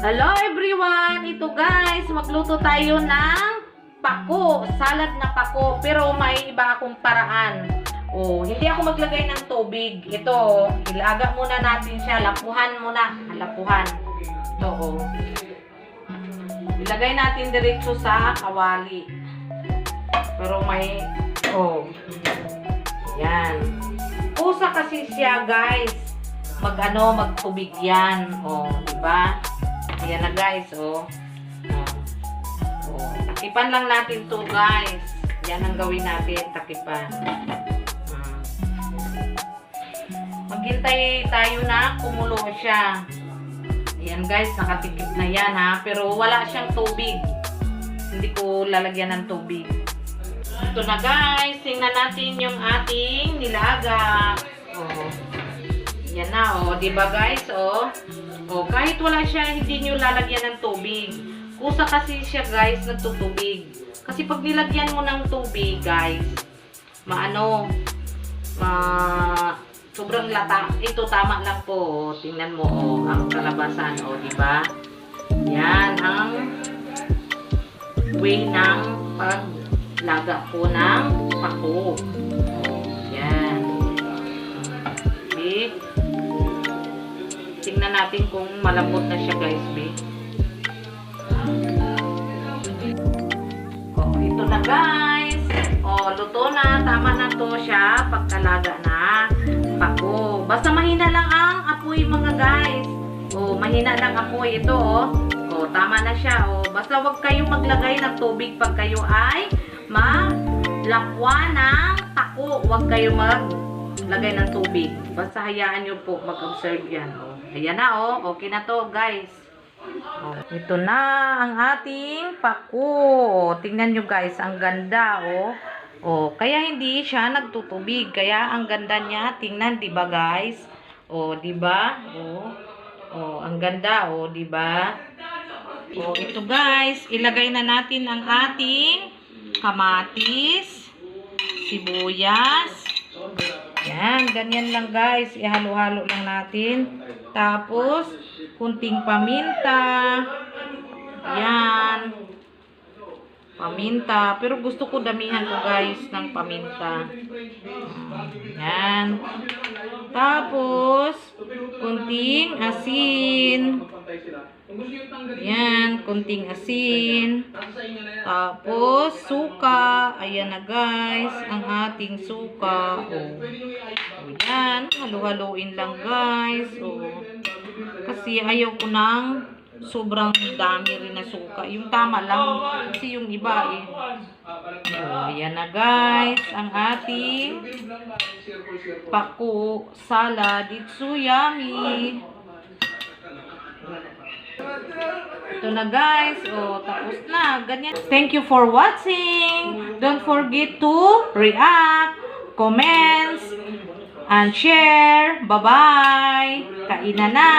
Hello everyone! Ito guys, magluto tayo ng pako, salad na pako, pero may iba akong paraan. Hindi ako maglagay ng tubig. Ito, ilaga muna natin siya, lapuhan muna, lapuhan. Ito, ilagay natin diretso sa kawali. Pero may, yan. Pusa kasi siya guys. Magtubig yan. Diba? Ayan na guys, takipan lang natin to guys. Yan ang gawin natin, takipan. Maghintay tayo na kumulo siya. Ayan guys, nakatikip na yan ha. Pero wala siyang tubig. Hindi ko lalagyan ng tubig. Ito na guys, tingnan natin yung ating nilaga. Yan na, diba guys, kahit wala siya, hindi nyo lalagyan ng tubig. Kusa kasi siya guys, nagtutubig. Kasi pag nilagyan mo ng tubig guys, sobrang lata. Ito tama lang po, tingnan mo, ang kalabasan, diba? Yan ang way ng paglaga po ng pako. Yan. Okay. Tingnan natin kung malambot na siya guys, ito na guys. Luto na. Tama na to siya. Pagkalaga na pako. Basta mahina lang ang apoy mga guys. Mahina lang apoy ito. Tama na siya. Basta wag kayong maglagay ng tubig pag kayo ay malapwa ng pako. Wag kayong maglagay ng tubig. Basta hayaan nyo po mag-observe yan. Ayan na, okay na to guys. Ito na ang ating pako. Tingnan nyo guys, ang ganda, kaya hindi siya nagtutubig. Kaya ang ganda niya, tingnan, diba guys? Diba? Ang ganda, diba? Ito guys, ilagay na natin ang ating kamatis, sibuyas. Yan, ganyan lang guys. Ihalo-halo lang natin. Tapos, kunting paminta. Yan. Paminta. Pero gusto ko damihan ko guys ng paminta. Yan. Tapos, kunting asin. Yan, kunting asin. Tapos, suka. Ayan na guys, ang ating suka. Yan, halu-haluin lang guys. Kasi ayaw ko ng sobrang dami rin na suka. Yung tama lang. Kasi yung iba ayan na guys, ang ating pako salad. It's so yummy. Ito na guys. Tapos na. Ganyan. Thank you for watching. Don't forget to react, comments, and share. Bye-bye. Kainan na.